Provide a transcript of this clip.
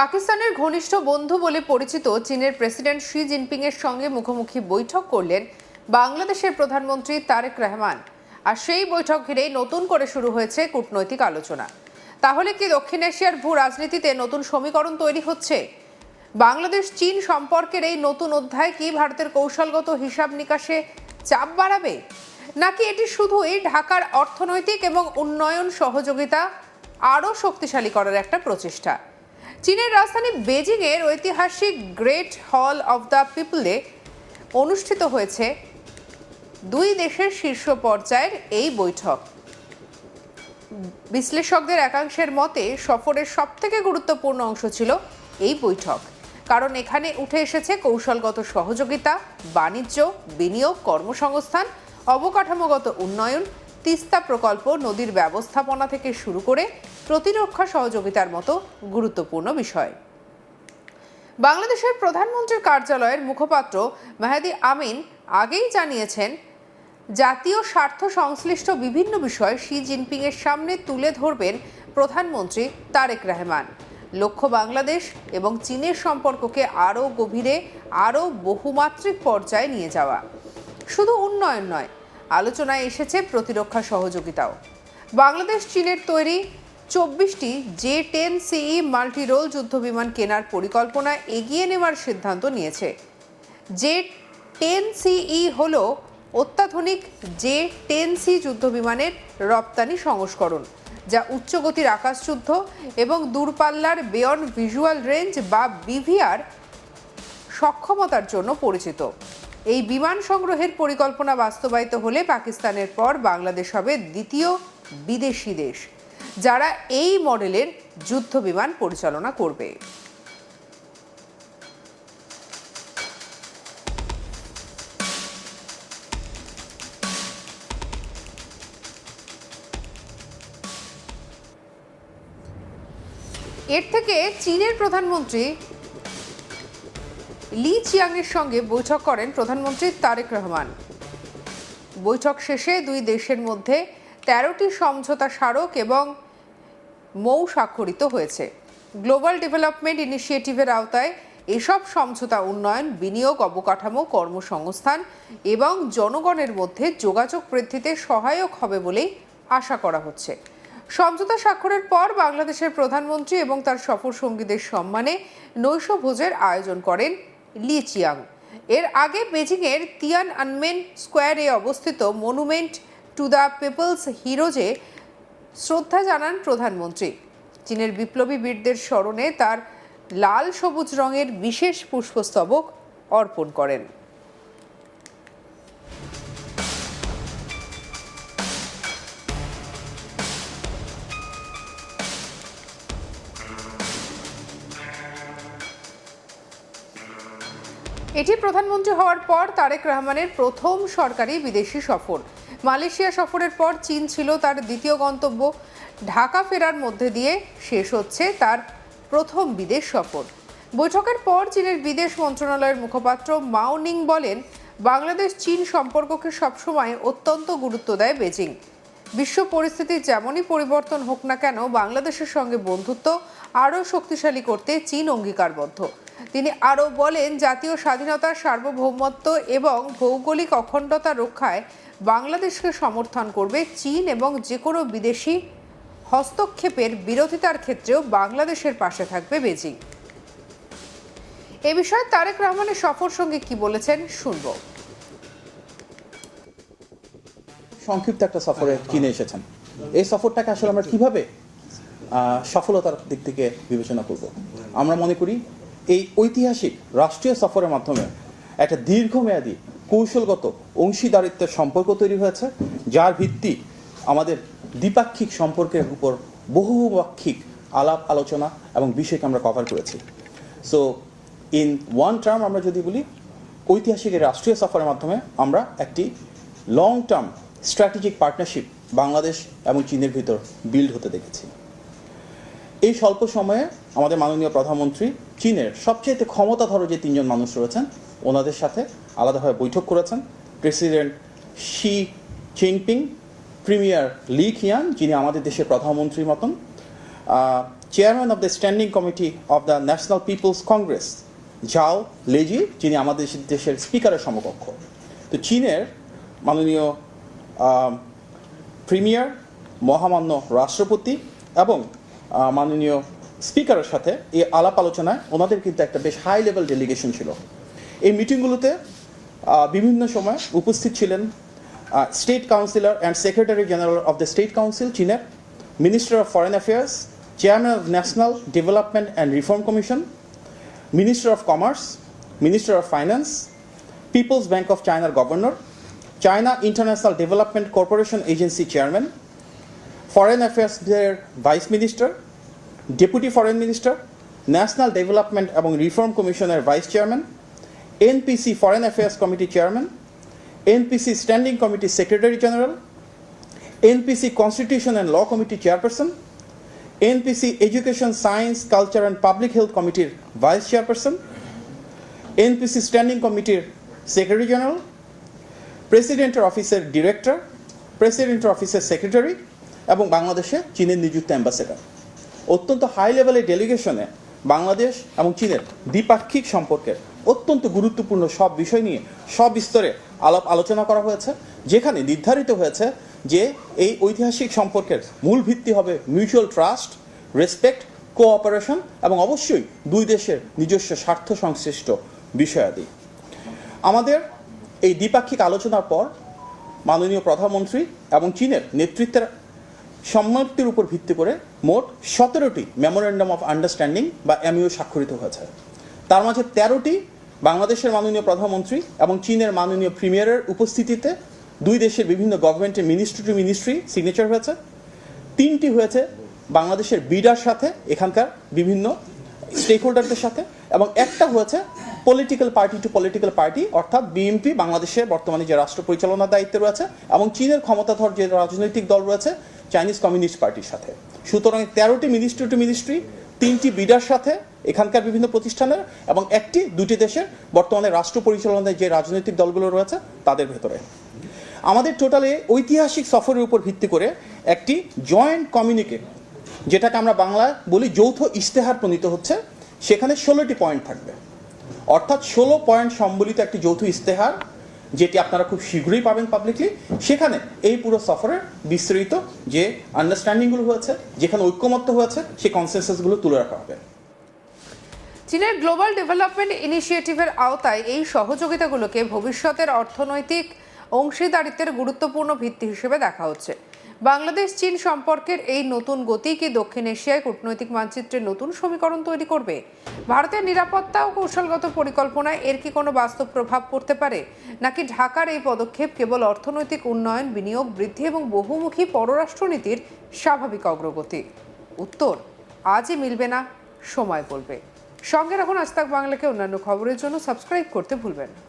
পাকিস্তানের ঘনিষ্ঠ বন্ধু বলে পরিচিত চীনের প্রেসিডেন্ট শি জিনপিং এর সঙ্গে মুখোমুখি বৈঠক করলেন বাংলাদেশের প্রধানমন্ত্রী তারেক রহমান। আর সেই বৈঠক ঘিরেই নতুন করে শুরু হয়েছে কূটনৈতিক আলোচনা। তাহলে কি দক্ষিণ এশিয়ার ভূ রাজনীতিতে নতুন সমীকরণ তৈরি হচ্ছে? বাংলাদেশ চীন সম্পর্কের এই নতুন অধ্যায় কি ভারতের কৌশলগত হিসাব নিকাশে চাপ বাড়াবে, নাকি এটি শুধুই ঢাকার অর্থনৈতিক এবং উন্নয়ন সহযোগিতা আরও শক্তিশালী করার একটা প্রচেষ্টা? চীনের রাজধানী বেজিং এর ঐতিহাসিক গ্রেট হল অফ দ্য পিপলে অনুষ্ঠিত হয়েছে দুই দেশের শীর্ষ পর্যায়ের এই বৈঠক। বিশ্লেষকদের একাংশের মতে সফরের সবথেকে গুরুত্বপূর্ণ অংশ ছিল এই বৈঠক, কারণ এখানে উঠে এসেছে কৌশলগত সহযোগিতা, বাণিজ্য, বিনিয়োগ, কর্মসংস্থান, অবকাঠামোগত উন্নয়ন, তিস্তা প্রকল্প, নদীর ব্যবস্থাপনা থেকে শুরু করে প্রতিরক্ষা সহযোগিতার মতো গুরুত্বপূর্ণ বিষয়। বাংলাদেশের প্রধানমন্ত্রীর কার্যালয়ের মুখপাত্র মেহেদী আমিন আগেই জানিয়েছেন, জাতীয় স্বার্থ সংশ্লিষ্ট বিভিন্ন বিষয় শি জিনপিং এর সামনে তুলে ধরবেন প্রধানমন্ত্রী তারেক রহমান। লক্ষ্য বাংলাদেশ এবং চীনের সম্পর্ককে আরও গভীরে, আরও বহুমাত্রিক পর্যায়ে নিয়ে যাওয়া। শুধু উন্নয়ন নয়, আলোচনায় এসেছে প্রতিরক্ষা সহযোগিতাও। বাংলাদেশ চীনের তৈরি 24টি J-10CE মাল্টি রোল যুদ্ধবিমান কেনার পরিকল্পনা এগিয়ে নেওয়ার সিদ্ধান্ত নিয়েছে। J-10CE হল অত্যাধুনিক J-10C যুদ্ধবিমানের রপ্তানি সংস্করণ, যা উচ্চগতির আকাশযুদ্ধ এবং দূরপাল্লার বিয়ন্ড ভিজুয়াল রেঞ্জ বা BVR সক্ষমতার জন্য পরিচিত। এই বিমান সংগ্রহের পরিকল্পনা বাস্তবায়িত হলে পাকিস্তানের পর বাংলাদেশ হবে দ্বিতীয় বিদেশি দেশ যারা এই মডেলের যুদ্ধ বিমান পরিচালনা করবে। এর থেকে চীনের প্রধানমন্ত্রী লি চিয়াংয়ের সঙ্গে বৈঠক করেন প্রধানমন্ত্রী তারেক রহমান। বৈঠক শেষে দুই দেশের মধ্যে 13টি সমঝোতা স্মারক এবং মৌ স্বাক্ষরিত হয়েছে। গ্লোবাল ডেভেলপমেন্ট ইনিশিয়েটিভের আওতায় এসব সমঝোতা উন্নয়ন, বিনিয়োগ, অবকাঠামো, কর্মসংস্থান এবং জনগণের মধ্যে যোগাযোগ বৃদ্ধিতে সহায়ক হবে বলেই আশা করা হচ্ছে। সমঝোতা স্বাক্ষরের পর বাংলাদেশের প্রধানমন্ত্রী এবং তার সফর সঙ্গীদের সম্মানে নৈশভোজের আয়োজন করেন লি চিয়াং। এর আগে বেজিংয়ের তিয়ানআনমেন স্কোয়ারে অবস্থিত মনুমেন্ট টু দ্য পিপলস হিরোজে শ্রদ্ধা জানান প্রধানমন্ত্রী। চীনের বিপ্লবী বীরদের স্মরণে তার লাল সবুজ রঙের বিশেষ পুষ্পস্তবক অর্পণ করেন। এটি প্রধানমন্ত্রী হওয়ার পর তারেক রহমানের প্রথম সরকারি বিদেশি সফর। মালয়েশিয়া সফরের পর চীন ছিল তার দ্বিতীয় গন্তব্য। ঢাকা ফেরার মধ্যে দিয়ে শেষ হচ্ছে তার প্রথম বিদেশ সফর। বৈঠকের পর চীনের বিদেশ মন্ত্রণালয়ের মুখপাত্র মাও নিং বলেন, বাংলাদেশ চীন সম্পর্ককে সবসময় অত্যন্ত গুরুত্ব দেয় বেজিং। বিশ্ব পরিস্থিতি যেমনই পরিবর্তন হোক না কেন, বাংলাদেশের সঙ্গে বন্ধুত্ব আরও শক্তিশালী করতে চীন অঙ্গীকারবদ্ধ। তিনি আরও বলেন, জাতীয় স্বাধীনতা, সার্বভৌমত্ব এবং ভৌগোলিক অখণ্ডতা রক্ষায় বাংলাদেশকে সমর্থন করবে চীন এবং যে কোনো বিদেশি হস্তক্ষেপের বিরোধিতার ক্ষেত্রেও বাংলাদেশের পাশে থাকবে বেজিং। এ বিষয়ে তারেক রহমানের সফর সঙ্গে কি বলেছেন শুনব। সংক্ষিপ্ত একটা সফরে চীনে এসেছেন। এই সফরটাকে আসলে আমরা কিভাবে সফলতার দিক থেকে বিবেচনা করব? আমরা মনে করি এই ঐতিহাসিক রাষ্ট্রীয় সফরের মাধ্যমে একটা দীর্ঘমেয়াদী কৌশলগত অংশীদারিত্বের সম্পর্ক তৈরি হয়েছে, যার ভিত্তি আমাদের দ্বিপাক্ষিক সম্পর্কের উপর বহুপাক্ষিক আলাপ আলোচনা এবং বিষয়কে আমরা কভার করেছি। সো ইন ওয়ান টার্ম আমরা যদি বলি, ঐতিহাসিক এই রাষ্ট্রীয় সফরের মাধ্যমে আমরা একটি long term strategic partnership Bangladesh এবং চীনের ভিতর বিল্ড হতে দেখেছি। এই স্বল্প সময়ে আমাদের মাননীয় প্রধানমন্ত্রী চীনের সবচেয়ে ক্ষমতাধর যে 3জন মানুষ রয়েছেন ওনাদের সাথে আলাদাভাবে বৈঠক করেছেন। President Xi Jinping, premier Li Qiang যিনি আমাদের দেশের প্রধানমন্ত্রীর মতন, chairman of the Standing Committee of the National People's Congress Zhao Leji, যিনি আমাদের দেশের স্পিকারের সমকক্ষ। তো চীনের মাননীয় প্রিমিয়ার, মহামান্য রাষ্ট্রপতি এবং মাননীয় স্পিকারের সাথে এই আলাপ আলোচনায় ওনাদের কিন্তু একটা বেশ হাই লেভেল ডেলিগেশন ছিল। এই মিটিংগুলোতে বিভিন্ন সময় উপস্থিত ছিলেন state councillor and secretary general of the state council চীনের, minister of foreign affairs, chairman of national development and reform commission, minister of commerce, minister of finance, people's bank of চায়নার governor, China international development corporation agency chairman, foreign অ্যাফেয়ার্সের vice minister, deputy foreign minister, national development এবং reform কমিশনের vice chairman, NPC foreign affairs committee chairman, NPC standing committee secretary general, NPC constitution and law committee chairperson, NPC education science culture and public health কমিটির vice chairperson, NPC standing কমিটির secretary general, প্রেসিডেন্টের অফিসের director, প্রেসিডেন্টের অফিসের secretary এবং বাংলাদেশে চীনের নিযুক্ত অ্যাম্বাসেডর। অত্যন্ত হাই লেভেলের ডেলিগেশনে বাংলাদেশ এবং চীনের দ্বিপাক্ষিক সম্পর্কের অত্যন্ত গুরুত্বপূর্ণ সব বিষয় নিয়ে সবিস্তরে আলাপ আলোচনা করা হয়েছে, যেখানে নির্ধারিত হয়েছে যে এই ঐতিহাসিক সম্পর্কের মূল ভিত্তি হবে মিউচুয়াল ট্রাস্ট, রেসপেক্ট, কোঅপারেশন এবং অবশ্যই দুই দেশের নিজস্ব স্বার্থ সংশ্লিষ্ট বিষয়াদি। আমাদের এই দ্বিপাক্ষিক আলোচনার পর মাননীয় প্রধানমন্ত্রী এবং চীনের নেতৃত্বের সম্মতির উপর ভিত্তি করে মোট 17টি মেমোরেন্ডাম অফ আন্ডারস্ট্যান্ডিং বা এমইউ স্বাক্ষরিত হয়েছে। তার মাঝে 13টি বাংলাদেশের মাননীয় প্রধানমন্ত্রী এবং চীনের মাননীয় প্রিমিয়ারের উপস্থিতিতে দুই দেশের বিভিন্ন গভর্নমেন্টের মিনিস্ট্রি টু মিনিস্ট্রি সিগনেচার হয়েছে। 3টি হয়েছে বাংলাদেশের বিডার সাথে, এখানকার বিভিন্ন স্টেক হোল্ডারদের সাথে, এবং একটা হয়েছে political party to political party, অর্থাৎ বিএনপি বাংলাদেশের বর্তমানে যে রাষ্ট্র পরিচালনার দায়িত্বে রয়েছে এবং চীনের ক্ষমতাধর যে রাজনৈতিক দল রয়েছে চাইনিজ কমিউনিস্ট পার্টির সাথে। সুতরাং 13টি মিনিস্ট্রি টু মিনিস্ট্রি, 3টি বিডার সাথে এখানকার বিভিন্ন প্রতিষ্ঠানের এবং দুটি দেশের বর্তমানে রাষ্ট্র পরিচালনায় যে রাজনৈতিক দলগুলো রয়েছে তাদের ভেতরে। আমাদের টোটালে ঐতিহাসিক সফরের উপর ভিত্তি করে একটি জয়েন্ট কমিউনিকে, যেটাকে আমরা বাংলায় বলি যৌথ ইশতেহার প্রণীত হচ্ছে। সেখানে 16টি পয়েন্ট থাকবে, অর্থাৎ 16 পয়েন্ট সম্বলিত একটি যৌথ ইশতেহার, যেটি আপনারা খুব শীঘ্রই পাবেন পাবলিকলি। সেখানে এই পুরো সফরের বিস্তারিত যে আন্ডারস্ট্যান্ডিংগুলো হয়েছে, যেখানে ঐক্যমত্য হয়েছে, সেই কনসেনসাসগুলো তুলে রাখা হবে। চীনের গ্লোবাল ডেভেলপমেন্ট ইনিশিয়েটিভের আওতায় এই সহযোগিতাগুলোকে ভবিষ্যতের অর্থনৈতিক অংশীদারিত্বের গুরুত্বপূর্ণ ভিত্তি হিসেবে দেখা হচ্ছে। বাংলাদেশ চীন সম্পর্কের এই নতুন গতি কি দক্ষিণ এশিয়ায় কূটনৈতিক মানচিত্রের নতুন সমীকরণ তৈরি করবে? ভারতের নিরাপত্তা ও কৌশলগত পরিকল্পনায় এর কি কোনো বাস্তব প্রভাব পড়তে পারে, নাকি ঢাকার এই পদক্ষেপ কেবল অর্থনৈতিক উন্নয়ন, বিনিয়োগ বৃদ্ধি এবং বহুমুখী পররাষ্ট্রনীতির স্বাভাবিক অগ্রগতি? উত্তর আজই মিলবে না, সময় বলবে। সঙ্গে রাখুন আজ তাক বাংলাকে। অন্যান্য খবরের জন্য সাবস্ক্রাইব করতে ভুলবেন না।